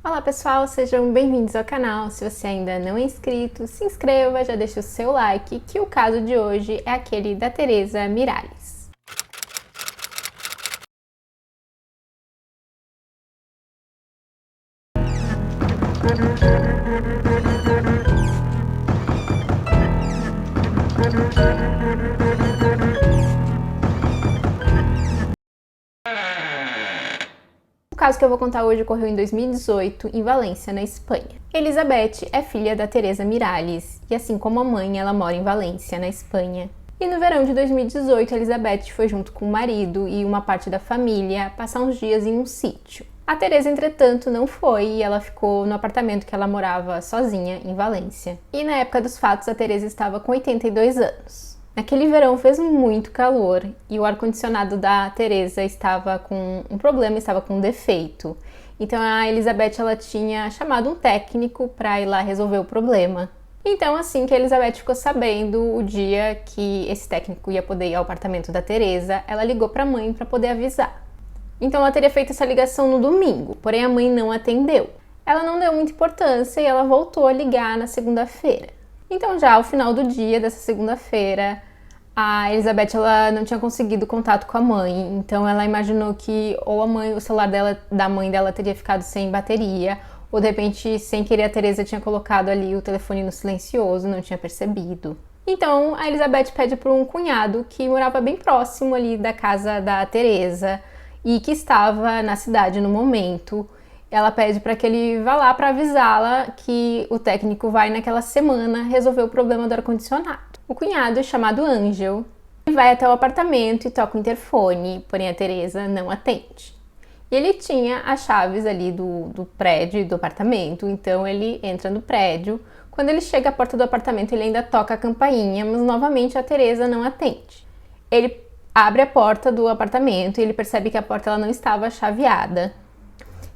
Olá pessoal, sejam bem-vindos ao canal. Se você ainda não é inscrito, se inscreva, já deixa o seu like, que o caso de hoje é aquele da Teresa Miralles. O caso que eu vou contar hoje ocorreu em 2018, em Valência, na Espanha. Elizabeth é filha da Teresa Miralles e, assim como a mãe, ela mora em Valência, na Espanha. E no verão de 2018, Elizabeth foi junto com o marido e uma parte da família passar uns dias em um sítio. A Teresa, entretanto, não foi e ela ficou no apartamento que ela morava sozinha, em Valência. E na época dos fatos, a Teresa estava com 82 anos. Naquele verão fez muito calor e o ar-condicionado da Teresa estava com um problema, estava com um defeito. Então a Elizabeth ela tinha chamado um técnico para ir lá resolver o problema. Então assim que a Elizabeth ficou sabendo o dia que esse técnico ia poder ir ao apartamento da Teresa, ela ligou para a mãe para poder avisar. Então ela teria feito essa ligação no domingo, porém a mãe não atendeu. Ela não deu muita importância e ela voltou a ligar na segunda-feira. Então já ao final do dia dessa segunda-feira, a Elizabeth ela não tinha conseguido contato com a mãe, então ela imaginou que ou o celular da mãe dela teria ficado sem bateria, ou de repente, sem querer, a Teresa tinha colocado ali o telefone no silencioso, não tinha percebido. Então a Elizabeth pede para um cunhado que morava bem próximo ali da casa da Teresa e que estava na cidade no momento. Ela pede para que ele vá lá para avisá-la que o técnico vai naquela semana resolver o problema do ar-condicionado. O cunhado, chamado Ângel, vai até o apartamento e toca o interfone, porém a Teresa não atende. E ele tinha as chaves ali do prédio e do apartamento, então ele entra no prédio. Quando ele chega à porta do apartamento, ele ainda toca a campainha, mas novamente a Teresa não atende. Ele abre a porta do apartamento e ele percebe que a porta ela não estava chaveada.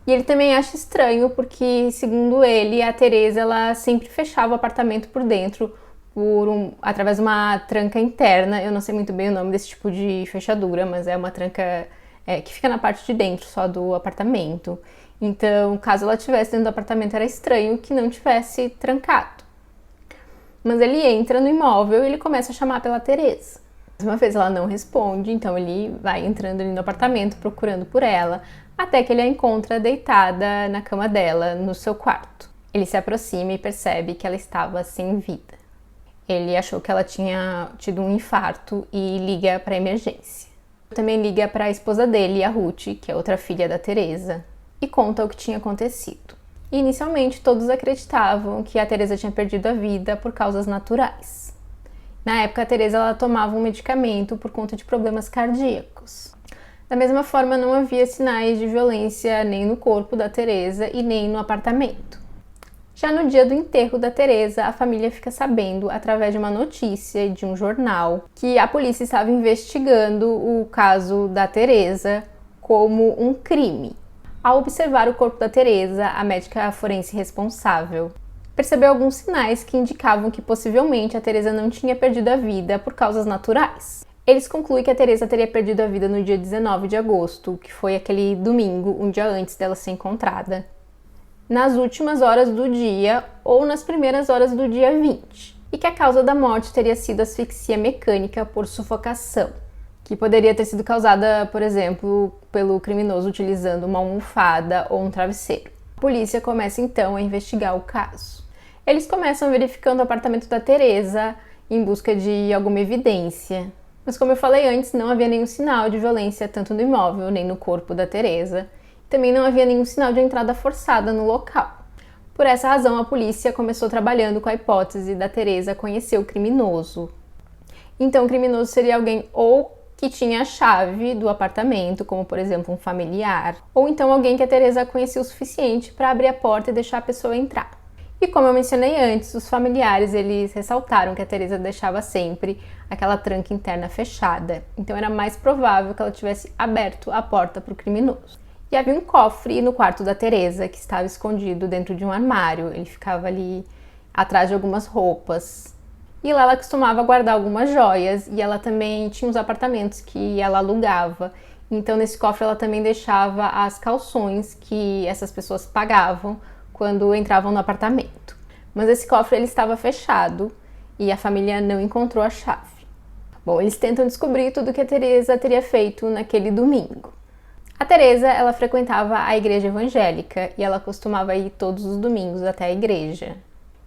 E ele também acha estranho porque, segundo ele, a Teresa ela sempre fechava o apartamento por dentro através de uma tranca interna. Eu não sei muito bem o nome desse tipo de fechadura, mas é uma tranca que fica na parte de dentro só do apartamento. Então, caso ela estivesse dentro do apartamento, era estranho que não tivesse trancado. Mas ele entra no imóvel e ele começa a chamar pela Teresa. Mais uma vez ela não responde, então ele vai entrando ali no apartamento procurando por ela, até que ele a encontra deitada na cama dela, no seu quarto. Ele se aproxima e percebe que ela estava sem vida. Ele achou que ela tinha tido um infarto e liga para a emergência. Também liga para a esposa dele, a Ruth, que é outra filha da Teresa, e conta o que tinha acontecido. E, inicialmente todos acreditavam que a Teresa tinha perdido a vida por causas naturais. Na época, a Teresa ela tomava um medicamento por conta de problemas cardíacos. Da mesma forma, não havia sinais de violência nem no corpo da Teresa e nem no apartamento. Já no dia do enterro da Teresa, a família fica sabendo, através de uma notícia de um jornal, que a polícia estava investigando o caso da Teresa como um crime. Ao observar o corpo da Teresa, a médica forense responsável percebeu alguns sinais que indicavam que possivelmente a Teresa não tinha perdido a vida por causas naturais. Eles concluem que a Teresa teria perdido a vida no dia 19 de agosto, que foi aquele domingo, um dia antes dela ser encontrada, nas últimas horas do dia ou nas primeiras horas do dia 20, e que a causa da morte teria sido asfixia mecânica por sufocação, que poderia ter sido causada, por exemplo, pelo criminoso utilizando uma almofada ou um travesseiro. A polícia começa então a investigar o caso. Eles começam verificando o apartamento da Teresa em busca de alguma evidência, mas como eu falei antes, não havia nenhum sinal de violência tanto no imóvel nem no corpo da Teresa. Também não havia nenhum sinal de entrada forçada no local. Por essa razão, a polícia começou trabalhando com a hipótese da Teresa conhecer o criminoso. Então, o criminoso seria alguém ou que tinha a chave do apartamento, como por exemplo um familiar, ou então alguém que a Teresa conhecia o suficiente para abrir a porta e deixar a pessoa entrar. E como eu mencionei antes, os familiares eles ressaltaram que a Teresa deixava sempre aquela tranca interna fechada, então era mais provável que ela tivesse aberto a porta para o criminoso. E havia um cofre no quarto da Teresa que estava escondido dentro de um armário. Ele ficava ali atrás de algumas roupas. E lá ela costumava guardar algumas joias e ela também tinha uns apartamentos que ela alugava. Então, nesse cofre, ela também deixava as calções que essas pessoas pagavam quando entravam no apartamento. Mas esse cofre ele estava fechado e a família não encontrou a chave. Bom, eles tentam descobrir tudo o que a Teresa teria feito naquele domingo. A Teresa, ela frequentava a igreja evangélica e ela costumava ir todos os domingos até a igreja.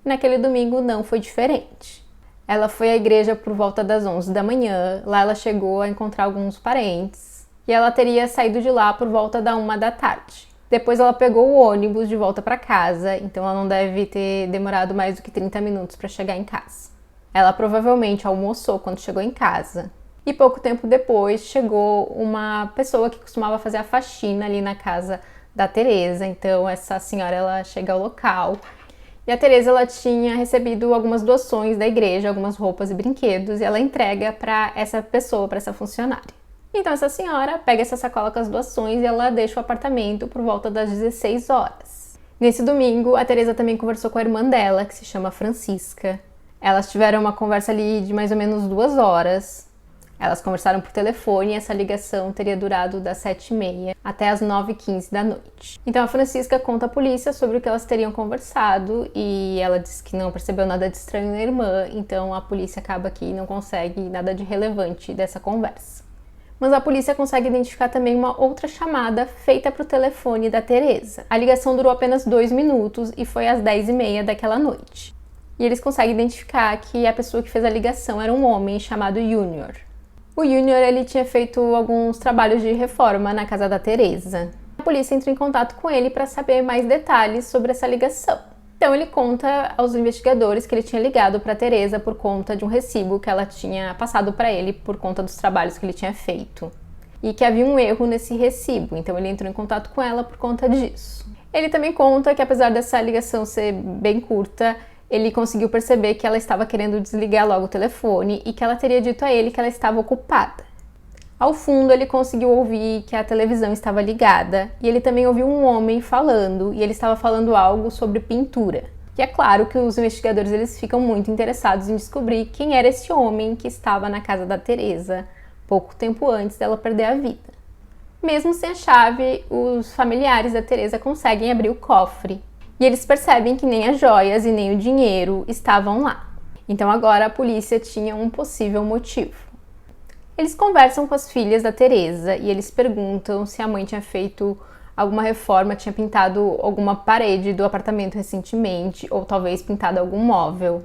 Naquele domingo não foi diferente. Ela foi à igreja por volta das 11 da manhã, lá ela chegou a encontrar alguns parentes e ela teria saído de lá por volta da 1 da tarde. Depois ela pegou o ônibus de volta para casa, então ela não deve ter demorado mais do que 30 minutos para chegar em casa. Ela provavelmente almoçou quando chegou em casa. E pouco tempo depois chegou uma pessoa que costumava fazer a faxina ali na casa da Teresa. Então essa senhora ela chega ao local e a Teresa ela tinha recebido algumas doações da igreja, algumas roupas e brinquedos, e ela entrega para essa pessoa, para essa funcionária. Então essa senhora pega essa sacola com as doações e ela deixa o apartamento por volta das 16 horas. Nesse domingo, a Teresa também conversou com a irmã dela, que se chama Francisca. Elas tiveram uma conversa ali de mais ou menos 2 horas. Elas conversaram por telefone e essa ligação teria durado das 7h30 até as 9h15 da noite. Então a Francisca conta à polícia sobre o que elas teriam conversado e ela diz que não percebeu nada de estranho na irmã, então a polícia acaba que não consegue nada de relevante dessa conversa. Mas a polícia consegue identificar também uma outra chamada feita para o telefone da Teresa. A ligação durou apenas 2 minutos e foi às 10h30 daquela noite. E eles conseguem identificar que a pessoa que fez a ligação era um homem chamado Junior. O Junior ele tinha feito alguns trabalhos de reforma na casa da Teresa. A polícia entrou em contato com ele para saber mais detalhes sobre essa ligação. Então ele conta aos investigadores que ele tinha ligado para a Teresa por conta de um recibo que ela tinha passado para ele por conta dos trabalhos que ele tinha feito. E que havia um erro nesse recibo, então ele entrou em contato com ela por conta disso. Ele também conta que apesar dessa ligação ser bem curta, ele conseguiu perceber que ela estava querendo desligar logo o telefone e que ela teria dito a ele que ela estava ocupada. Ao fundo, ele conseguiu ouvir que a televisão estava ligada e ele também ouviu um homem falando e ele estava falando algo sobre pintura. E é claro que os investigadores eles ficam muito interessados em descobrir quem era esse homem que estava na casa da Teresa pouco tempo antes dela perder a vida. Mesmo sem a chave, os familiares da Teresa conseguem abrir o cofre. E eles percebem que nem as joias e nem o dinheiro estavam lá. Então agora a polícia tinha um possível motivo. Eles conversam com as filhas da Teresa e eles perguntam se a mãe tinha feito alguma reforma, tinha pintado alguma parede do apartamento recentemente ou talvez pintado algum móvel.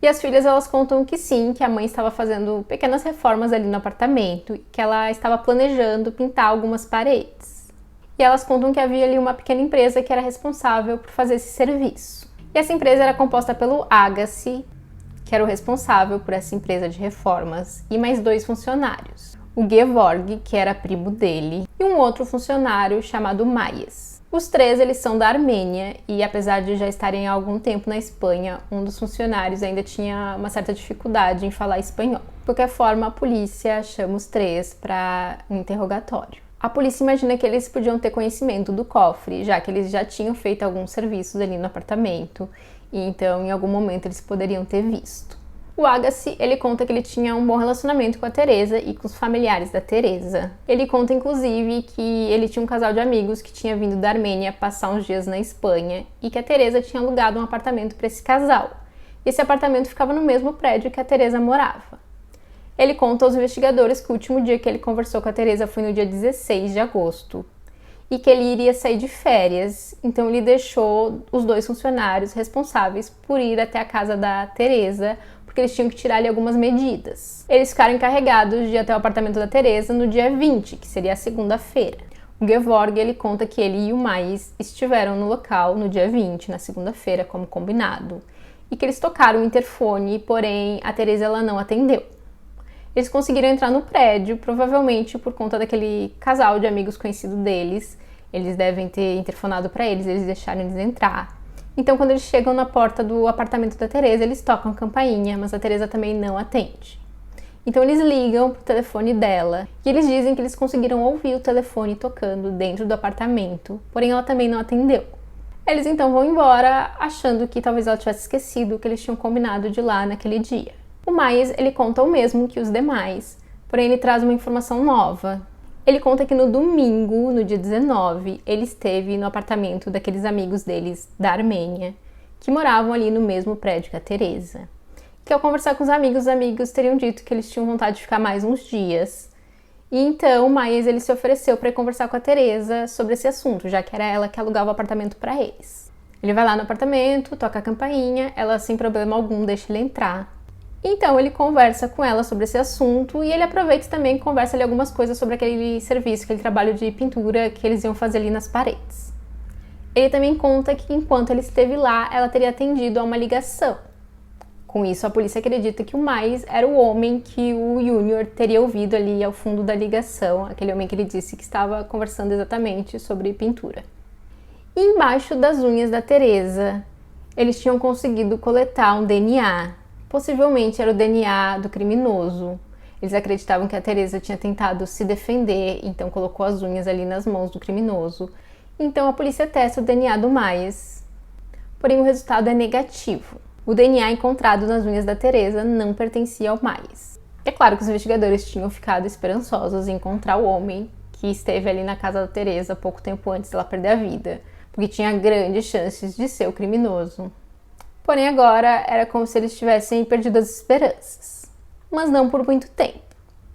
E as filhas elas contam que sim, que a mãe estava fazendo pequenas reformas ali no apartamento e que ela estava planejando pintar algumas paredes. E elas contam que havia ali uma pequena empresa que era responsável por fazer esse serviço. E essa empresa era composta pelo Agassi, que era o responsável por essa empresa de reformas, e mais 2 funcionários. O Gevorg, que era primo dele, e um outro funcionário chamado Maies. Os 3 eles são da Armênia e apesar de já estarem há algum tempo na Espanha, um dos funcionários ainda tinha uma certa dificuldade em falar espanhol. De qualquer forma, a polícia chama os 3 para um interrogatório. A polícia imagina que eles podiam ter conhecimento do cofre, já que eles já tinham feito alguns serviços ali no apartamento, e então em algum momento eles poderiam ter visto. O Agassi, ele conta que ele tinha um bom relacionamento com a Teresa e com os familiares da Teresa. Ele conta inclusive que ele tinha um casal de amigos que tinha vindo da Armênia passar uns dias na Espanha e que a Teresa tinha alugado um apartamento para esse casal. E esse apartamento ficava no mesmo prédio que a Teresa morava. Ele conta aos investigadores que o último dia que ele conversou com a Teresa foi no dia 16 de agosto e que ele iria sair de férias, então ele deixou os 2 funcionários responsáveis por ir até a casa da Teresa, porque eles tinham que tirar ali algumas medidas. Eles ficaram encarregados de ir até o apartamento da Teresa no dia 20, que seria a segunda-feira. O Gevorg, ele conta que ele e o Maies estiveram no local no dia 20, na segunda-feira, como combinado, e que eles tocaram o interfone, porém a Teresa ela não atendeu. Eles conseguiram entrar no prédio, provavelmente por conta daquele casal de amigos conhecido deles. Eles devem ter interfonado para eles, eles deixaram eles entrar. Então, quando eles chegam na porta do apartamento da Teresa, eles tocam a campainha, mas a Teresa também não atende. Então, eles ligam pro telefone dela e eles dizem que eles conseguiram ouvir o telefone tocando dentro do apartamento, porém ela também não atendeu. Eles então vão embora, achando que talvez ela tivesse esquecido o que eles tinham combinado de lá naquele dia. O Maies, ele conta o mesmo que os demais, porém ele traz uma informação nova. Ele conta que no domingo, no dia 19, ele esteve no apartamento daqueles amigos deles da Armênia, que moravam ali no mesmo prédio que a Teresa. Que ao conversar com os amigos teriam dito que eles tinham vontade de ficar mais uns dias. E então o Myers ele se ofereceu para ir conversar com a Teresa sobre esse assunto, já que era ela que alugava o apartamento para eles. Ele vai lá no apartamento, toca a campainha, ela sem problema algum deixa ele entrar. Então ele conversa com ela sobre esse assunto e ele aproveita também e conversa ali algumas coisas sobre aquele serviço, aquele trabalho de pintura que eles iam fazer ali nas paredes. Ele também conta que enquanto ele esteve lá, ela teria atendido a uma ligação. Com isso, a polícia acredita que o Myers era o homem que o Junior teria ouvido ali ao fundo da ligação, aquele homem que ele disse que estava conversando exatamente sobre pintura. E embaixo das unhas da Teresa, eles tinham conseguido coletar um DNA. Possivelmente era o DNA do criminoso. Eles acreditavam que a Teresa tinha tentado se defender, então colocou as unhas ali nas mãos do criminoso. Então a polícia testa o DNA do Myers. Porém o resultado é negativo. O DNA encontrado nas unhas da Teresa não pertencia ao Myers. É claro que os investigadores tinham ficado esperançosos em encontrar o homem que esteve ali na casa da Teresa pouco tempo antes dela perder a vida, porque tinha grandes chances de ser o criminoso. Porém agora era como se eles tivessem perdido as esperanças. Mas não por muito tempo.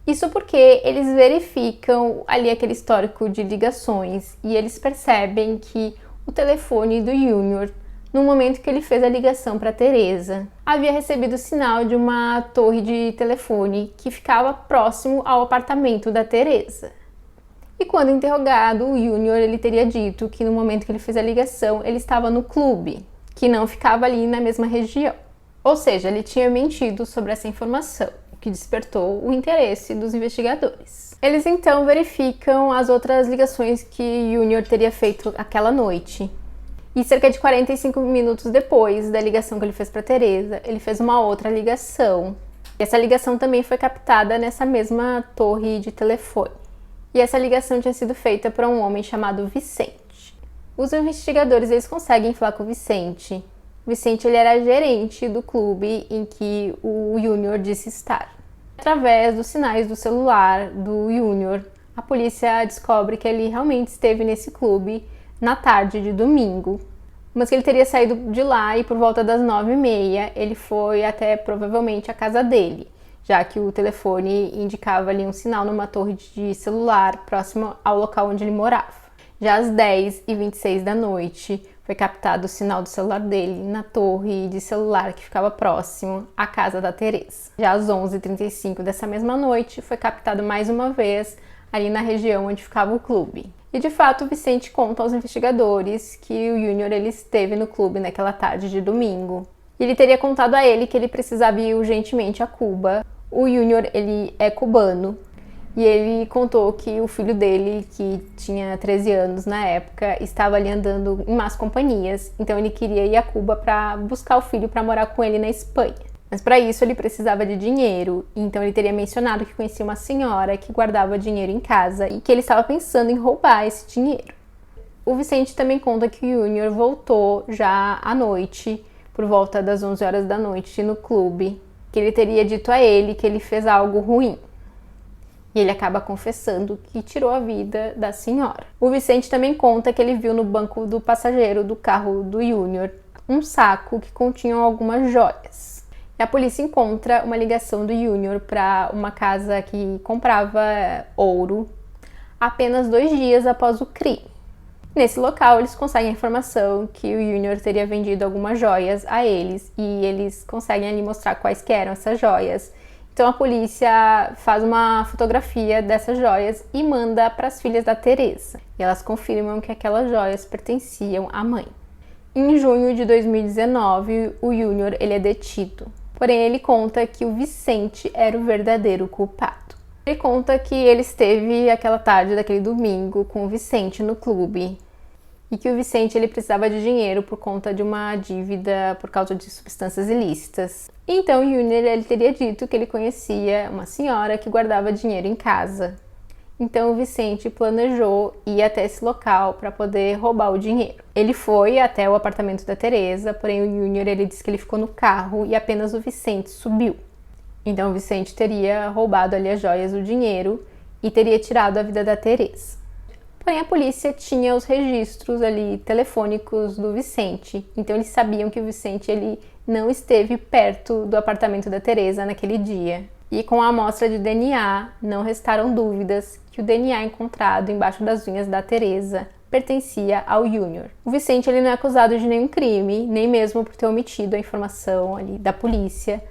Isso porque eles verificam ali aquele histórico de ligações e eles percebem que o telefone do Junior, no momento que ele fez a ligação para Teresa, havia recebido sinal de uma torre de telefone que ficava próximo ao apartamento da Teresa. E quando interrogado, o Junior ele teria dito que no momento que ele fez a ligação, ele estava no clube, que não ficava ali na mesma região. Ou seja, ele tinha mentido sobre essa informação, o que despertou o interesse dos investigadores. Eles então verificam as outras ligações que Junior teria feito aquela noite. E cerca de 45 minutos depois da ligação que ele fez para Teresa, ele fez uma outra ligação. E essa ligação também foi captada nessa mesma torre de telefone. E essa ligação tinha sido feita para um homem chamado Vicente. Os investigadores eles conseguem falar com o Vicente. O Vicente ele era gerente do clube em que o Junior disse estar. Através dos sinais do celular do Junior, a polícia descobre que ele realmente esteve nesse clube na tarde de domingo, mas que ele teria saído de lá e por volta das 9h30 ele foi até provavelmente a casa dele, já que o telefone indicava ali um sinal numa torre de celular próximo ao local onde ele morava. Já às 10h26 da noite foi captado o sinal do celular dele na torre de celular que ficava próximo à casa da Teresa. Já às 11h35 dessa mesma noite foi captado mais uma vez ali na região onde ficava o clube. E de fato o Vicente conta aos investigadores que o Junior ele esteve no clube naquela tarde de domingo. E ele teria contado a ele que ele precisava ir urgentemente a Cuba. O Junior ele é cubano e ele contou que o filho dele, que tinha 13 anos na época, estava ali andando em más companhias. Então ele queria ir a Cuba para buscar o filho para morar com ele na Espanha. Mas para isso ele precisava de dinheiro, então ele teria mencionado que conhecia uma senhora que guardava dinheiro em casa e que ele estava pensando em roubar esse dinheiro. O Vicente também conta que o Junior voltou já à noite, por volta das 11 horas da noite, no clube, que ele teria dito a ele que ele fez algo ruim. E ele acaba confessando que tirou a vida da senhora. O Vicente também conta que ele viu no banco do passageiro do carro do Junior um saco que continha algumas joias. E a polícia encontra uma ligação do Junior para uma casa que comprava ouro apenas 2 dias após o crime. Nesse local, eles conseguem a informação que o Junior teria vendido algumas joias a eles e eles conseguem ali mostrar quais que eram essas joias. Então a polícia faz uma fotografia dessas joias e manda para as filhas da Teresa. E elas confirmam que aquelas joias pertenciam à mãe. Em junho de 2019, o Junior ele é detido. Porém, ele conta que o Vicente era o verdadeiro culpado. Ele conta que ele esteve aquela tarde daquele domingo com o Vicente no clube e que o Vicente ele precisava de dinheiro por conta de uma dívida por causa de substâncias ilícitas. Então, o Junior ele teria dito que ele conhecia uma senhora que guardava dinheiro em casa. Então, o Vicente planejou ir até esse local para poder roubar o dinheiro. Ele foi até o apartamento da Teresa, porém o Junior ele disse que ele ficou no carro e apenas o Vicente subiu. Então, o Vicente teria roubado ali as joias, o dinheiro, e teria tirado a vida da Teresa. Porém, a polícia tinha os registros ali telefônicos do Vicente, então eles sabiam que o Vicente ele não esteve perto do apartamento da Teresa naquele dia. E com a amostra de DNA, não restaram dúvidas que o DNA encontrado embaixo das unhas da Teresa pertencia ao Júnior. O Vicente ele não é acusado de nenhum crime, nem mesmo por ter omitido a informação ali da polícia,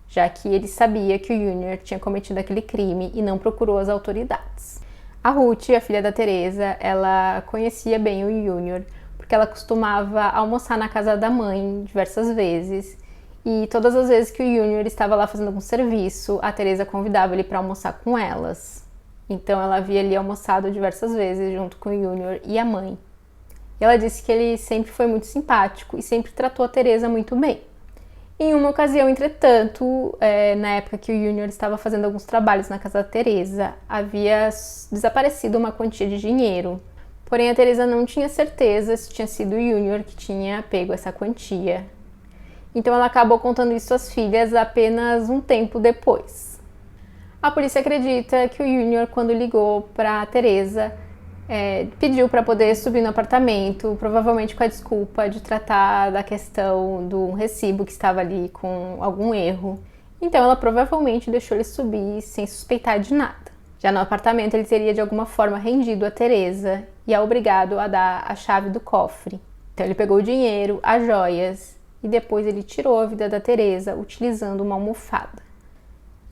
já que ele sabia que o Júnior tinha cometido aquele crime e não procurou as autoridades. A Ruth, a filha da Teresa, ela conhecia bem o Júnior, porque ela costumava almoçar na casa da mãe diversas vezes, e todas as vezes que o Júnior estava lá fazendo algum serviço, a Teresa convidava ele para almoçar com elas. Então ela havia ali almoçado diversas vezes junto com o Júnior e a mãe. E ela disse que ele sempre foi muito simpático e sempre tratou a Teresa muito bem. Em uma ocasião, entretanto, na época que o Júnior estava fazendo alguns trabalhos na casa da Teresa, havia desaparecido uma quantia de dinheiro. Porém, a Teresa não tinha certeza se tinha sido o Júnior que tinha pego essa quantia. Então ela acabou contando isso às filhas apenas um tempo depois. A polícia acredita que o Júnior, quando ligou para a Teresa, pediu para poder subir no apartamento, provavelmente com a desculpa de tratar da questão do recibo que estava ali com algum erro. Então ela provavelmente deixou ele subir sem suspeitar de nada. Já no apartamento ele teria de alguma forma rendido a Teresa e a obrigado a dar a chave do cofre. Então ele pegou o dinheiro, as joias e depois ele tirou a vida da Teresa utilizando uma almofada.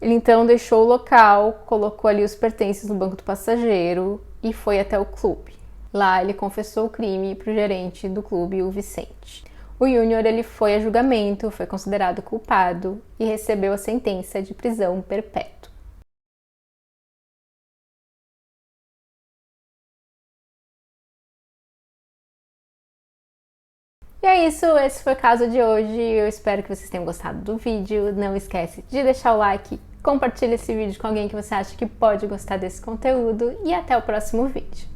Ele então deixou o local, colocou ali os pertences no banco do passageiro e foi até o clube. Lá ele confessou o crime para o gerente do clube, o Vicente. O Júnior ele foi a julgamento, foi considerado culpado e recebeu a sentença de prisão perpétua. E é isso, esse foi o caso de hoje. Eu espero que vocês tenham gostado do vídeo. Não esquece de deixar o like, compartilha esse vídeo com alguém que você acha que pode gostar desse conteúdo e até o próximo vídeo.